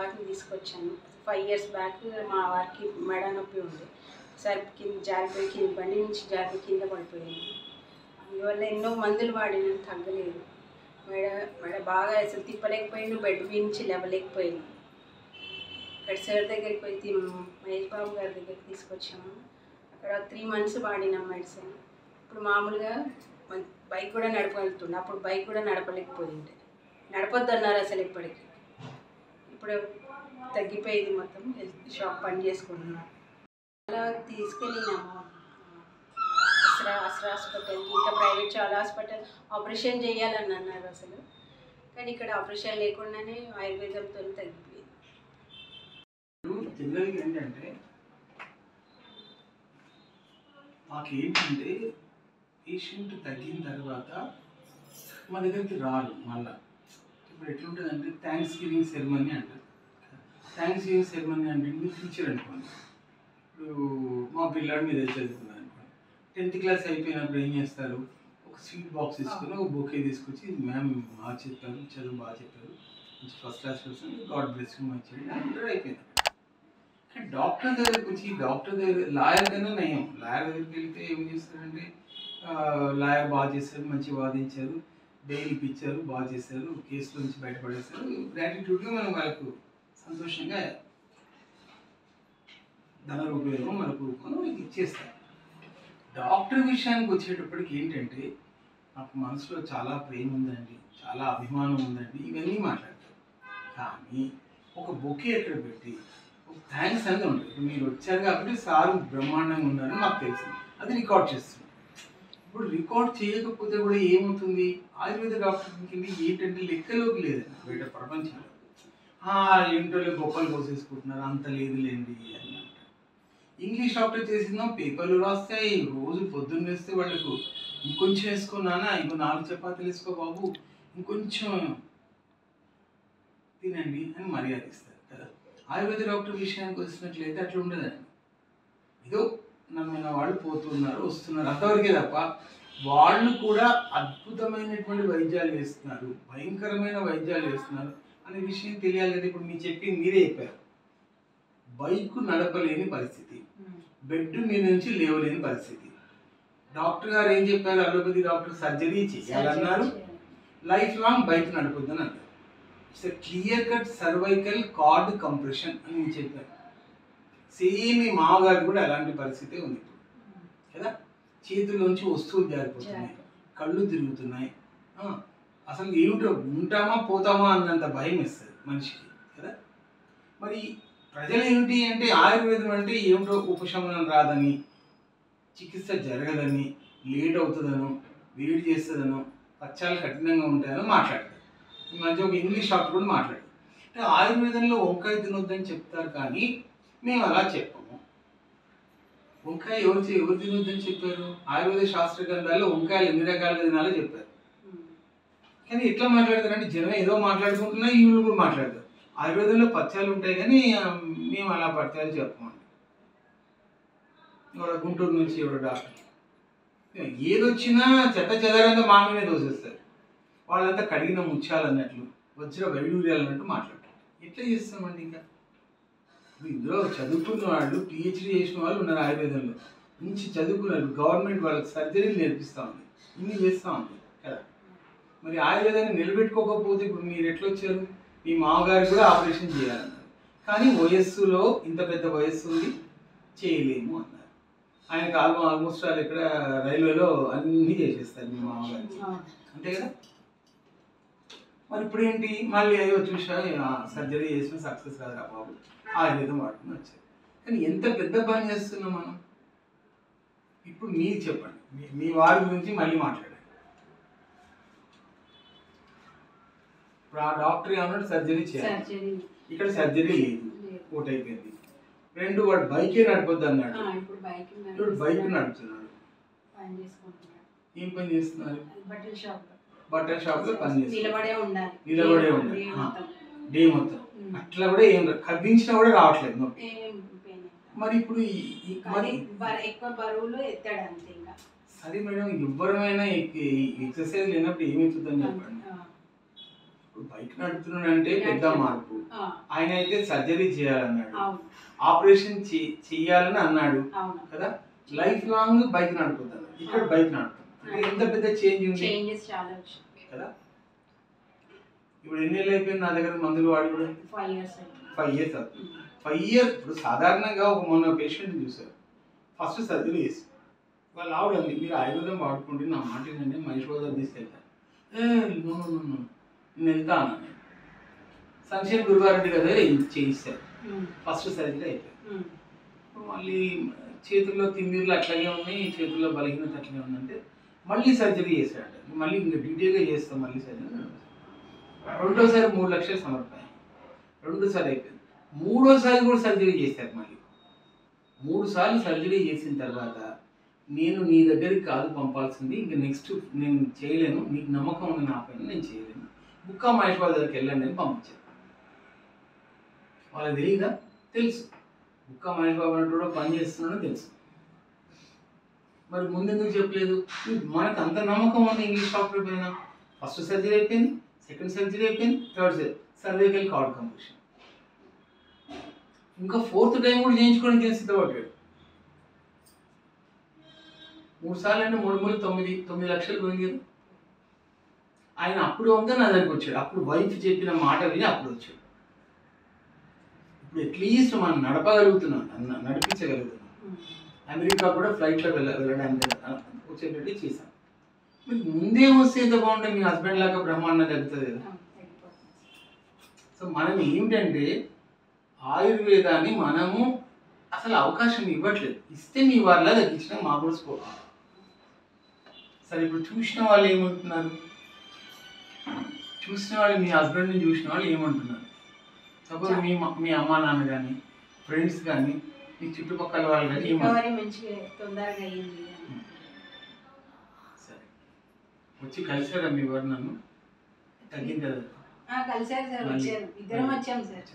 వారిని తీసుకొచ్చాను. 5 years back మా వారికి మెడ నొప్పి ఉంది. ఒకసారి కింద జారిపోయి బండి నుంచి జారిపోయి కింద పడిపోయాను. అందువల్ల ఎన్నో మందులు వాడిన తగ్గలేదు. మెడ మెడ బాగా అసలు తిప్పలేకపోయాను, బెడ్ నుంచి లేవలేకపోయాను. ఇక్కడ సార్ దగ్గరికి పోయి మహేష్ బాబు గారి దగ్గరికి తీసుకొచ్చాము. అక్కడ 3 మంత్స్ వాడిన మెడిసిన్. ఇప్పుడు మామూలుగా బైక్ కూడా నడపగలుగుతుండే. అప్పుడు బైక్ కూడా నడపలేకపోయింది. నడపొద్దన్నారు అసలు ఇప్పటికి. ఇప్పుడు తగ్గిపోయింది, మొత్తం హెల్త్ షాప్ పని చేసుకుంటున్నాను. అలా తీసుకెళ్ళినాము అస్రా హాస్పిటల్కి, ఇంకా ప్రైవేట్ చాలా హాస్పిటల్ ఆపరేషన్ చేయాలని అన్నారు అసలు. కానీ ఇక్కడ ఆపరేషన్ లేకుండానే ఆయుర్వేదంతో తగ్గిపోయింది. జనరల్గా ఏంటంటే మాకేంటంటే పేషెంట్ తగ్గిన తర్వాత మా దగ్గరికి రారు మళ్ళా. ఇప్పుడు ఎట్లుంటుందంటే థ్యాంక్స్ గివింగ్ సెరమనీ అంటారు. థ్యాంక్స్ గివింగ్ సెరమనీ అంటే మీరు టీచర్ అనుకోండి. ఇప్పుడు మా పిల్లాడు మీద చదువుకున్నారు అనుకోండి. 10th క్లాస్ అయిపోయినప్పుడు ఏం చేస్తారు, ఒక స్వీట్ బాక్స్ తీసుకొని ఒక బొకే తీసుకొచ్చి మ్యామ్ బాగా చెప్పారు, చదువు బాగా చెప్పారు, మంచి ఫస్ట్ క్లాస్ వస్తుంది, గాడ్ బ్లెస్ యూ మంచి అందరూ అయిపోయింది. కానీ డాక్టర్ దగ్గరికి వచ్చి డాక్టర్ దగ్గర లాయర్ కన్నా నయం. లాయర్ దగ్గరికి వెళ్తే ఏం చేస్తారంటే లాయర్ బాగా చేశారు, మంచి వాదించారు, బెయిల్ ఇప్పించారు, బాగా చేశారు, కేసులో నుంచి బయటపడేశారు, గ్రాటిట్యూడ్గా మనం వాళ్ళకు సంతోషంగా ధన రూపాయలు మనకు రూపంలో ఇచ్చేస్తారు. డాక్టర్ విషయానికి వచ్చేటప్పటికి ఏంటంటే నాకు మనసులో చాలా ప్రేమ ఉందండి, చాలా అభిమానం ఉందండి, ఇవన్నీ మాట్లాడతారు. కానీ ఒక బొకే ఎక్కడ పెట్టి ఒక థ్యాంక్స్ అనేది ఉంటుంది. మీరు వచ్చారు కాబట్టి సార్ బ్రహ్మాండంగా ఉన్నారని మాకు తెలిసింది, అది రికార్డ్ చేస్తుంది. ఇప్పుడు రికార్డ్ చేయకపోతే కూడా ఏమవుతుంది, ఆయుర్వేద డాక్టర్కి ఏంటంటే లెక్కలోకి లేదండి బయట ప్రపంచంలో. ఏంటో గొప్పలు కోసేసుకుంటున్నారు, అంత లేదులేండి అని అంటారు. ఇంగ్లీష్ డాక్టర్ చేసిందో పేపర్లు రాస్తాయి, రోజు పొద్దున్న వేస్తే వాళ్ళకు ఇంకొంచెం వేసుకున్నానా, ఇంకో 4 చపాతీలు వేసుకో బాబు, ఇంకొంచెం తినండి అని మర్యాద ఇస్తారు కదా. ఆయుర్వేద డాక్టర్ విషయానికి వచ్చినట్లయితే అట్లా ఉండదండి. ఏదో నమ్మిన వాళ్ళు పోతున్నారు వస్తున్నారు అంతవరకే తప్ప వాళ్ళు కూడా అద్భుతమైనటువంటి వైద్యాలు వేస్తున్నారు, భయంకరమైన వైద్యాలు వేస్తున్నారు అనే విషయం తెలియాలి కదా. ఇప్పుడు మీరు చెప్పింది మీరే చెప్పారు, బైక్ నడపలేని పరిస్థితి, బెడ్ మీద నుంచి లేవలేని పరిస్థితి. డాక్టర్ గారు ఏం చెప్పారు, అలోపతి డాక్టర్ సర్జరీ చేయాలన్నారు, లైఫ్ లాంగ్ బైక్ నడపొద్దని అన్నారు. It's clear cut cervical card compression అని నేను చెప్పాను. సేమ్ ఈ మామగారు కూడా అలాంటి పరిస్థితే ఉంది కదా. చేతుల్లోంచి వస్తువులు జారిపోతున్నాయి, కళ్ళు తిరుగుతున్నాయి, అసలు ఏమిటో ఉంటామా పోతామా అన్నంత భయం వేస్తుంది మనిషికి కదా. మరి ప్రజలు ఏమిటి అంటే ఆయుర్వేదం అంటే ఏమిటో ఉపశమనం రాదని, చికిత్స జరగదని, లేట్ అవుతుందనో, వేడి చేస్తుందనో, పచ్చాలు కఠినంగా ఉంటాయనో మాట్లాడతారు. ఈ మధ్య ఒక ఇంగ్లీష్ డాక్టర్ కూడా మాట్లాడారు, అంటే ఆయుర్వేదంలో వంకాయ తినొద్దని చెప్తారు కానీ మేము అలా చెప్పము. వంకాయ ఎవరు తినొద్దని చెప్పారు? ఆయుర్వేద శాస్త్ర గ్రంథాల్లో వంకాయలు ఎన్ని రకాలుగా తినాలో చెప్పారు. కానీ ఎట్లా మాట్లాడతారంటే జనం ఏదో మాట్లాడుకుంటున్నా వీళ్ళు కూడా మాట్లాడతారు. ఆయుర్వేదంలో పత్యాలు ఉంటాయి కానీ మేము అలా పత్యాలు చెప్పమండి. ఇవాళ గుంటూరు నుంచి ఎవరు డాక్టర్ ఏదొచ్చినా చెత్త చెదారంతా మా మీద దోసేస్తారు. వాళ్ళంతా కడిగిన ముత్యాలు అన్నట్లు, వజ్ర వైడూర్యాలు అన్నట్టు మాట్లాడతారు. ఎట్లా చేస్తామండి? ఇంకా ఇందులో చదువుకున్న వాళ్ళు, పిహెచ్డీ చేసిన వాళ్ళు ఉన్నారు ఆయుర్వేదంలో, మంచి చదువుకున్నారు, గవర్నమెంట్ వాళ్ళకి సర్జరీలు నేర్పిస్తూ ఉంది, ఇన్ని చేస్తూ ఉంది కదా. మరి ఆయుర్వేదాన్ని నిలబెట్టుకోకపోతే ఇప్పుడు మీరు ఎట్లా వచ్చారు? మీ మామగారికి కూడా ఆపరేషన్ చేయాలన్నారు, కానీ వయస్సులో ఇంత పెద్ద వయస్సు ఉంది చేయలేము అన్నారు. ఆయనకు ఆల్మోస్ట్ వాళ్ళు ఇక్కడ రైల్వేలో అన్నీ చేసేస్తారు మీ మామగారికి, అంతే కదా. మరి ఇప్పుడు ఏంటి, మళ్ళీ ఏదో చూసా సర్జరీ చేసిన సక్సెస్ కాదు రా బాబు, ఆయుర్వేదం వాడుకుని వచ్చారు. కానీ ఎంత పెద్ద పని చేస్తున్నాం మనం. ఇప్పుడు మీరు చెప్పండి, మీ వారి గురించి మళ్ళీ మాట్లాడండి. ఇప్పుడు ఆ డాక్టర్ ఏమన్నాడు సర్జరీ చేయాలి, ఇక్కడ సర్జరీ లేదు, ఒకటి అయిపోయింది. 2 వాడు బైకే నడపొద్దు అన్నాడు, ఇప్పుడు బైక్ నడుపుతున్నాడు. ఏం పని చేస్తున్నారు? బట్టల షాప్ లో పని చేస్తున్నారు, నిలబడే ఉండాలి డే మొత్తం. అట్లా కూడా ఏం కదిలించినా కూడా రావట్లేదు. మరి ఇప్పుడు సరే మేడం, ఎవరైనా ఎక్సర్సైజ్ లేనప్పుడు ఏమవుతుందని చెప్పండి. ఇప్పుడు బైక్ నడుపుతున్నాడు అంటే పెద్ద మార్పు. ఆ, ఆయన అయితే సర్జరీ చేయాలన్నాడు, అవును ఆపరేషన్ చెయ్యాలని అన్నాడు అవును. కదా. లైఫ్ లాంగ్ బైక్ నడుపుతాడు, ఇక్కడ బైక్ నడుపుతాడు అంటే ఎంత పెద్ద చేంజ్ ఉంది చేంజెస్ చాలా వచ్చాయి కదా. ఇప్పుడు ఎన్ని ఏళ్ళు అయిపోయింది నా దగ్గర మందులు వాడి కూడా? 5 years 5 years అవుతుంది. 5 years. ఇప్పుడు సాధారణంగా ఒక మొన్న పేషెంట్ చూసారు, ఫస్ట్ సర్జరీ చేసి వాళ్ళు ఆవిడ అంది, మీరు ఆయుర్వేదం వాడుకుంటే నా మాట ఏంటంటే మహేష్ బాబు గారు తీసుకెళ్తాను. నేను వెళ్తా అన్నాను. సంక్షేమ గురువారెడ్డి కదా చేయిస్తారు, ఫస్ట్ సర్జరీ అయిపోయింది. మళ్ళీ చేతుల్లో తిమ్మిర్లు అట్లాగే ఉన్నాయి, చేతుల్లో బలహీనత అట్లాగే ఉందంటే మళ్ళీ సర్జరీ చేశాడు. మళ్ళీ ఇంకా డీటెయిల్గా చేస్తాం మళ్ళీ సర్జరీ. రెండోసారి 3 లక్షలు సమర్పాయి, రెండోసారి అయిపోయింది. మూడోసారి కూడా సర్జరీ చేశారు. మళ్ళీ 3 సార్లు సర్జరీ చేసిన తర్వాత నేను నీ దగ్గరికి కాదు పంపాల్సింది, ఇంకా నెక్స్ట్ నేను చేయలేను, నీకు నమ్మకం ఉంది నా పైన, నేను చేయలేను, బుక్కా మహేష్ బాబు దగ్గరికి వెళ్ళండి అని పంపించాను. వాళ్ళకి తెలియదా? తెలుసు, బుక్కా మహేష్ బాబు అంటే కూడా పని చేస్తున్నాడో తెలుసు. మరి ముందెందుకు చెప్పలేదు? మనకు అంత నమ్మకం ఉంది ఇంగ్లీష్ డాక్టర్ పైన. ఫస్ట్ సర్జరీ అయిపోయింది, సెకండ్ సర్జరీ అయిపోయింది, థర్డ్ సర్వైకల్ కార్డ్ కంప్రెషన్, ఇంకా 4th టైం కూడా చేయించుకోవడానికి సిద్ధపడ్డాడు. 3 సార్లు అంటే 3 లక్షలు పోయింది కదా. ఆయన అప్పుడు అంతా నా దగ్గరికి వచ్చాడు, అప్పుడు వైఫ్ చెప్పిన మాట విని అప్పుడు వచ్చాడు. ఇప్పుడు అట్లీస్ట్ మనం నడపగలుగుతున్నాం, నడిపించగలుగుతున్నాం. అమెరికా కూడా ఫ్లైట్లో వెళ్ళడానికి వచ్చేటట్టు చేశాం. మీకు ముందే వస్తే ఎంత బాగుంటుంది, మీ హస్బెండ్ లాగా బ్రహ్మాండం తగ్గుతుంది కదా. సో మనం ఏంటంటే ఆయుర్వేదాన్ని మనము అసలు అవకాశం ఇవ్వట్లేదు. ఇస్తే మీ వాళ్ళ తగ్గించిన మా కూడా స్కోప్. సరే, ఇప్పుడు చూసిన వాళ్ళు ఏమంటున్నారు? చూసిన వాళ్ళు, మీ హస్బెండ్ని చూసిన వాళ్ళు ఏమంటున్నారు? సపోజ్ మీ అమ్మా నాన్న కానీ, ఫ్రెండ్స్ కానీ, మీ చుట్టుపక్కల వాళ్ళు కానీ సరే వచ్చి కలిసారా మీ వారు నన్ను? తగ్గింది కదా? కలిసారు సార్, వచ్చారు, ఇద్దరం వచ్చాము సార్.